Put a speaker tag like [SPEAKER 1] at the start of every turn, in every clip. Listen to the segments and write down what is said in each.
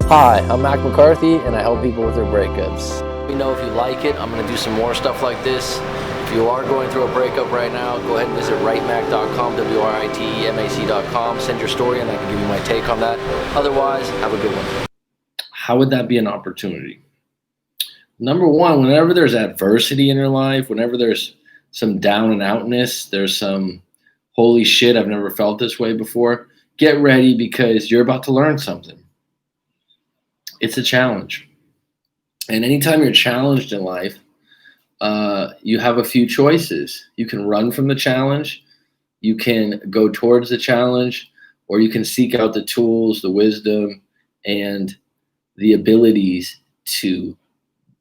[SPEAKER 1] Hi, I'm Mac McCarthy, and I help people with their breakups. Let me know if you like it. I'm going to do some more stuff like this. If you are going through a breakup right now, go ahead and visit writemac.com, WRITEMAC.com. Send your story, and I can give you my take on that. Otherwise, have a good one.
[SPEAKER 2] How would that be an opportunity? Number one, whenever there's adversity in your life, whenever there's some down and outness, there's some holy shit, I've never felt this way before, get ready because you're about to learn something. It's a challenge. And anytime you're challenged in life, you have a few choices. You can run from the challenge, you can go towards the challenge, or you can seek out the tools, the wisdom, and the abilities to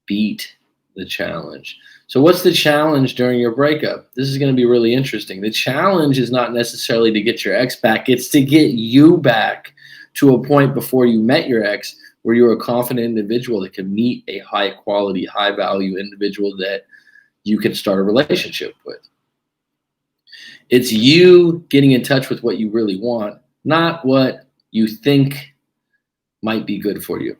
[SPEAKER 2] beat the challenge. So what's the challenge during your breakup? This is going to be really interesting. The challenge is not necessarily to get your ex back. It's to get you back to a point before you met your ex where you're a confident individual that can meet a high quality, high value individual that you can start a relationship with. It's you getting in touch with what you really want, not what you think might be good for you.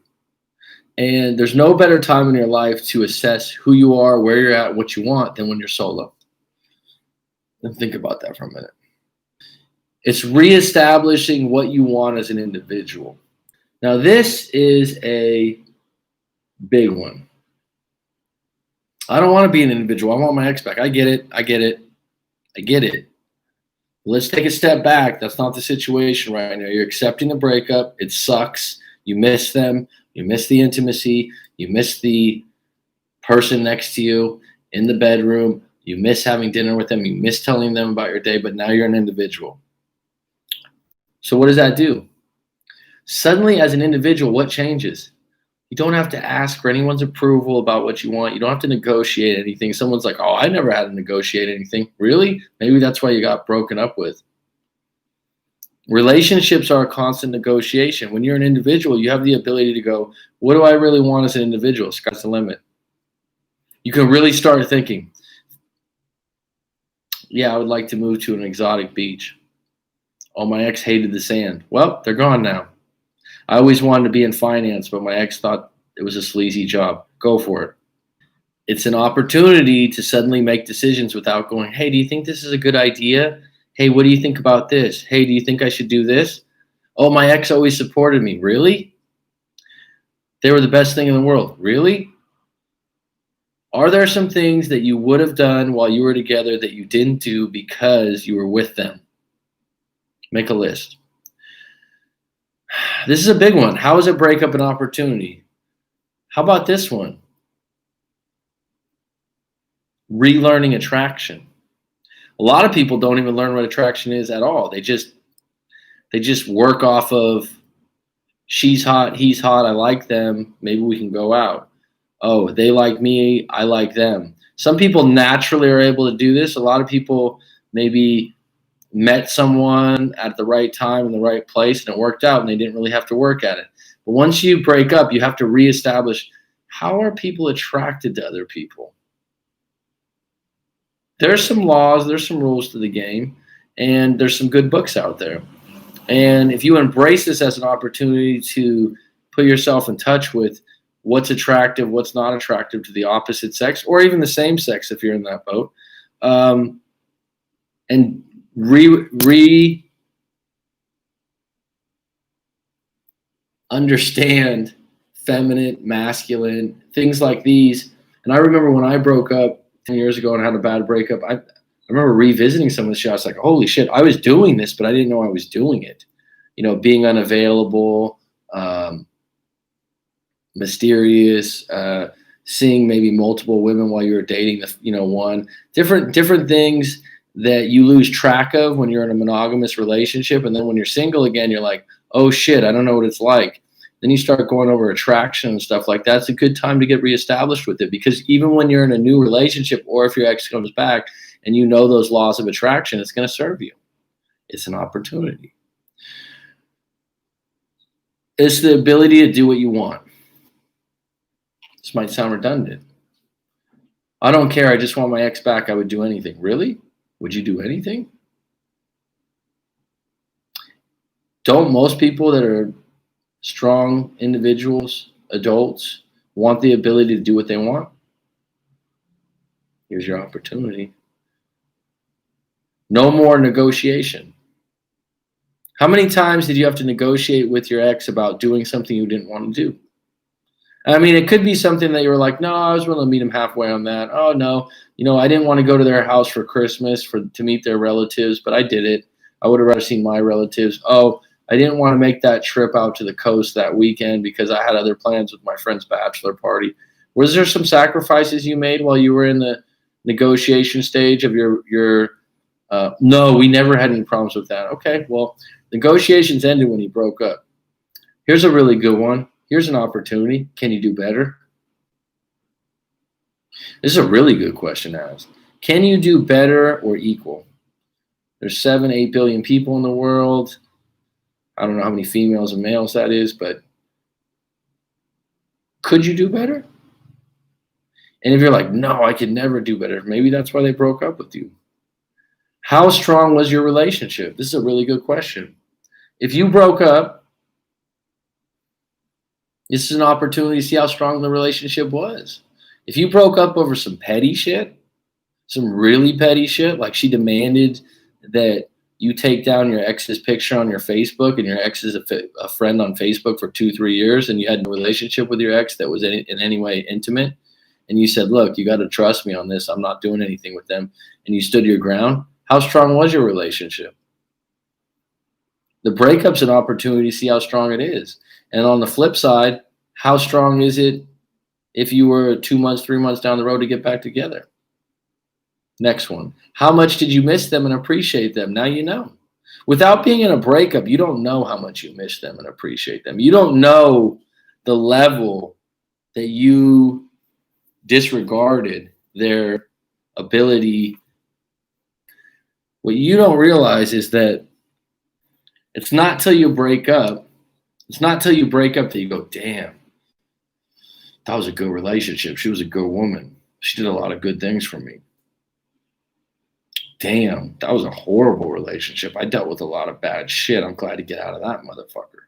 [SPEAKER 2] And there's no better time in your life to assess who you are, where you're at, what you want than when you're solo. And think about that for a minute. It's reestablishing what you want as an individual. Now, this is a big one. I don't want to be an individual. I want my ex back. I get it. Let's take a step back. That's not the situation right now. You're accepting the breakup. It sucks. You miss them. You miss the intimacy. You miss the person next to you in the bedroom. You miss having dinner with them. You miss telling them about your day, but now you're an individual. So what does that do? Suddenly, as an individual, what changes? You don't have to ask for anyone's approval about what you want. You don't have to negotiate anything. Someone's like, oh, I never had to negotiate anything. Really? Maybe that's why you got broken up with. Relationships are a constant negotiation. When you're an individual, you have the ability to go, what do I really want as an individual? Sky's the limit. You can really start thinking, yeah, I would like to move to an exotic beach. Oh, my ex hated the sand. Well, they're gone now. I always wanted to be in finance, but my ex thought it was a sleazy job. Go for it. It's an opportunity to suddenly make decisions without going, hey, do you think this is a good idea? Hey, what do you think about this? Hey, do you think I should do this? Oh, my ex always supported me. Really? They were the best thing in the world. Really? Are there some things that you would have done while you were together that you didn't do because you were with them? Make a list. This is a big one. How is a breakup an opportunity? How about this one? Relearning attraction. A lot of people don't even learn what attraction is at all. They just work off of she's hot, he's hot, I like them, maybe we can go out. Oh, they like me, I like them. Some people naturally are able to do this. A lot of people maybe met someone at the right time in the right place and it worked out and they didn't really have to work at it. But once you break up, you have to reestablish, how are people attracted to other people? There's some laws, there's some rules to the game, and there's some good books out there. And if you embrace this as an opportunity to put yourself in touch with what's attractive, what's not attractive to the opposite sex, or even the same sex if you're in that boat, and understand feminine, masculine, things like these. And I remember when I broke up 10 years ago and had a bad breakup, I remember revisiting some of the shit. I was like, holy shit, I was doing this, but I didn't know I was doing it. You know, being unavailable, mysterious, seeing maybe multiple women while you were dating, one. Different things that you lose track of when you're in a monogamous relationship. And then when you're single again, you're like, oh shit, I don't know what it's like. Then you start going over attraction and stuff like that. It's a good time to get reestablished with it, because even when you're in a new relationship, or if your ex comes back and you know those laws of attraction, it's going to serve you. It's an opportunity. It's the ability to do what you want. This might sound redundant. I don't care. I just want my ex back. I would do anything. Really? Would you do anything? Don't most people that are strong individuals, adults, want the ability to do what they want, here's your opportunity. No more negotiation. How many times did you have to negotiate with your ex about doing something you didn't want to do? I mean, it could be something that you were like, no, I was willing to meet him halfway on that. Oh no, I didn't want to go to their house for Christmas to meet their relatives, but I did it. I would have rather seen my relatives. Oh, I didn't want to make that trip out to the coast that weekend because I had other plans with my friend's bachelor party. Was there some sacrifices you made while you were in the negotiation stage of your? No, we never had any problems with that. Okay, well, negotiations ended when he broke up. Here's a really good one. Here's an opportunity. Can you do better? This is a really good question to ask. Can you do better or equal? There's 7-8 billion people in the world. I don't know how many females and males that is, but could you do better? And if you're like, no, I could never do better, maybe that's why they broke up with you. How strong was your relationship? This is a really good question. If you broke up, this is an opportunity to see how strong the relationship was. If you broke up over some petty shit, some really petty shit, like she demanded that you take down your ex's picture on your Facebook and your ex is a friend on Facebook for 2-3 years and you had a relationship with your ex that was in any way intimate, and you said, look, you got to trust me on this. I'm not doing anything with them. And you stood your ground. How strong was your relationship? The breakup's an opportunity to see how strong it is. And on the flip side, how strong is it if you were 2 months, 3 months down the road to get back together? Next one. How much did you miss them and appreciate them? Now you know. Without being in a breakup, you don't know how much you miss them and appreciate them. You don't know the level that you disregarded their ability. What you don't realize is that it's not till you break up. It's not till you break up that you go, damn, that was a good relationship. She was a good woman. She did a lot of good things for me. Damn, that was a horrible relationship. I dealt with a lot of bad shit. I'm glad to get out of that motherfucker.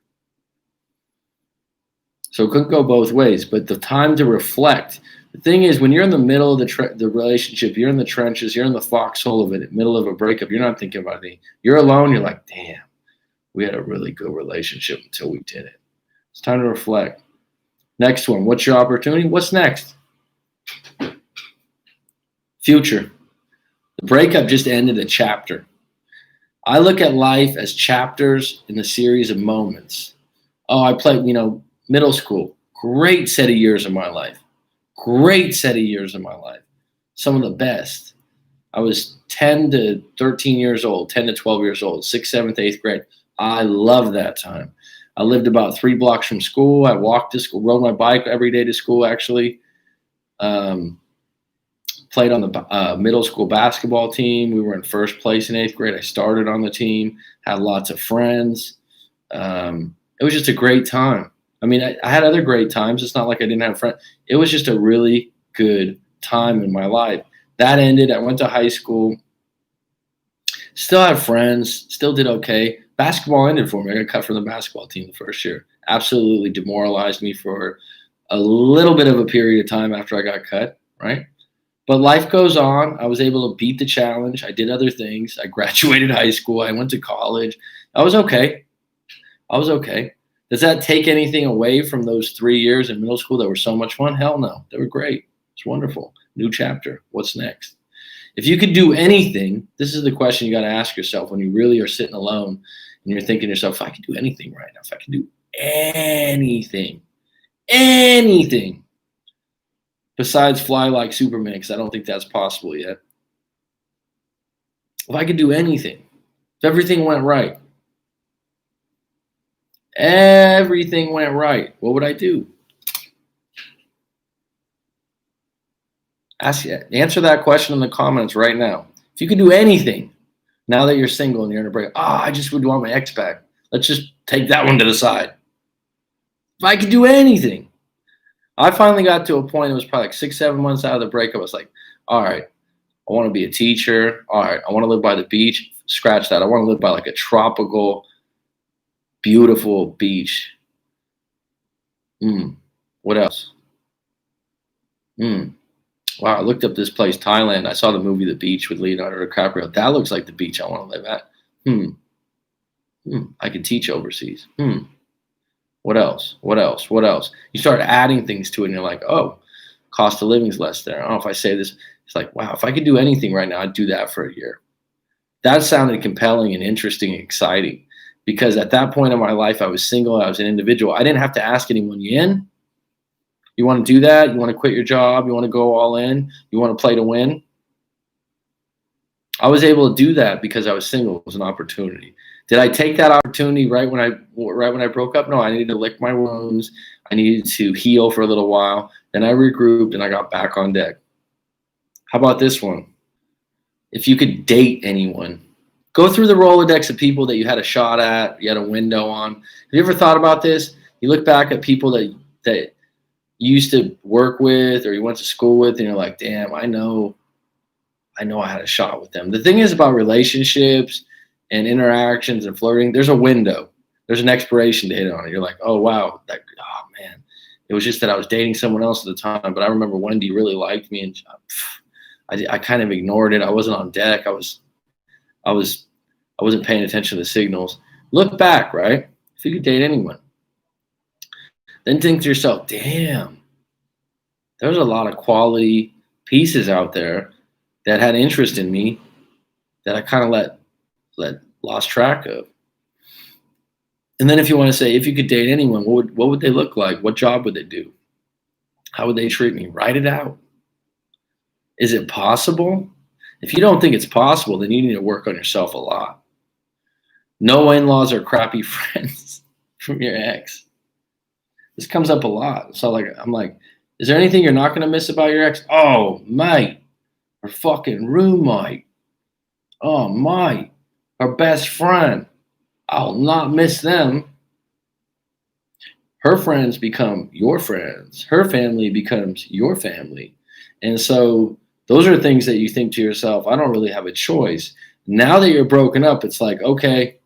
[SPEAKER 2] So it couldn't go both ways, but the time to reflect. The thing is, when you're in the middle of the relationship, you're in the trenches, you're in the foxhole of it, middle of a breakup, you're not thinking about anything. You're alone, you're like, damn, we had a really good relationship until we did it. It's time to reflect. Next one, what's your opportunity? What's next? Future. The breakup just ended a chapter. I look at life as chapters in a series of moments. Oh, I played, middle school. Great set of years of my life. Great set of years of my life. Some of the best. I was 10 to 13 years old, 10 to 12 years old, 6th, 7th, 8th grade. I loved that time. I lived about 3 blocks from school. I walked to school, rode my bike every day to school, actually. Played on the middle school basketball team. We were in first place in 8th grade. I started on the team, had lots of friends. It was just a great time. I mean, I had other great times. It's not like I didn't have friends. It was just a really good time in my life. That ended. I went to high school. Still had friends. Still did okay. Basketball ended for me. I got cut from the basketball team the first year. Absolutely demoralized me for a little bit of a period of time after I got cut, right? But life goes on. I was able to beat the challenge. I did other things. I graduated high school. I went to college. I was okay. Does that take anything away from those 3 years in middle school that were so much fun? Hell no. They were great. It's wonderful. New chapter. What's next? If you could do anything, this is the question you got to ask yourself when you really are sitting alone and you're thinking to yourself, if I could do anything right now, if I could do anything besides fly like Superman, because I don't think that's possible yet. If I could do anything, if everything went right, what would I do? Answer that question in the comments right now. If you could do anything, now that you're single and you're in a break, I just would want my ex back. Let's just take that one to the side. If I could do anything. I finally got to a point, it was probably like 6-7 months out of the breakup. I was like, all right, I want to be a teacher. All right, I want to live by the beach. Scratch that. I want to live by like a tropical, beautiful beach. What else? Mm. Wow, I looked up this place, Thailand. I saw the movie The Beach with Leonardo DiCaprio. That looks like the beach I want to live at. Hmm. I could teach overseas. What else? What else? What else? You start adding things to it, and you're like, oh, cost of living's less there. Oh, if I say this, it's like, wow, if I could do anything right now, I'd do that for a year. That sounded compelling and interesting and exciting because at that point in my life, I was single. I was an individual. I didn't have to ask anyone, you in? You want to do that? You want to quit your job? You want to go all in? You want to play to win? I was able to do that because I was single. It was an opportunity. Did I take that opportunity right when I broke up? No, I needed to lick my wounds. I needed to heal for a little while. Then I regrouped and I got back on deck. How about this one? If you could date anyone, go through the Rolodex of people that you had a shot at, you had a window on. Have you ever thought about this? You look back at people that you used to work with or you went to school with, and you're like, damn, I know I had a shot with them. The thing is about relationships and interactions and flirting, there's a window. There's an expiration date on it. You're like, oh wow, oh man. It was just that I was dating someone else at the time, but I remember Wendy really liked me, and I kind of ignored it. I wasn't on deck. I wasn't paying attention to the signals. Look back, right? If you could date anyone, then think to yourself, damn, there's a lot of quality pieces out there that had interest in me that I kind of lost track of. And then if you want to say, if you could date anyone, what would they look like? What job would they do? How would they treat me? Write it out. Is it possible? If you don't think it's possible, then you need to work on yourself a lot. No in-laws are crappy friends from your ex. This comes up a lot. So I'm like, is there anything you're not going to miss about your ex? Oh, mate, her fucking roommate. Oh, mate, her best friend. I'll not miss them. Her friends become your friends. Her family becomes your family. And so those are things that you think to yourself, I don't really have a choice. Now that you're broken up, it's like, okay,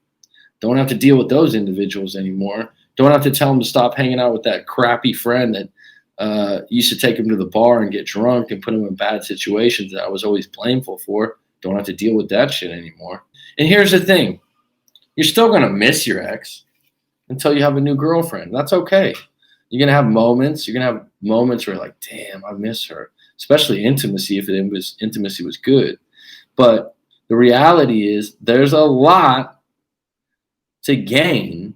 [SPEAKER 2] don't have to deal with those individuals anymore. Don't have to tell them to stop hanging out with that crappy friend that used to take him to the bar and get drunk and put him in bad situations that I was always blameful for. Don't have to deal with that shit anymore. And here's the thing. You're still going to miss your ex until you have a new girlfriend. That's okay. You're going to have moments. You're going to have moments where you're like, damn, I miss her. Especially intimacy, if intimacy was good. But the reality is there's a lot to gain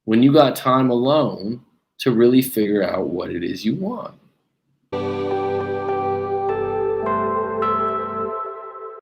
[SPEAKER 2] when you got time alone to really figure out what it is you want.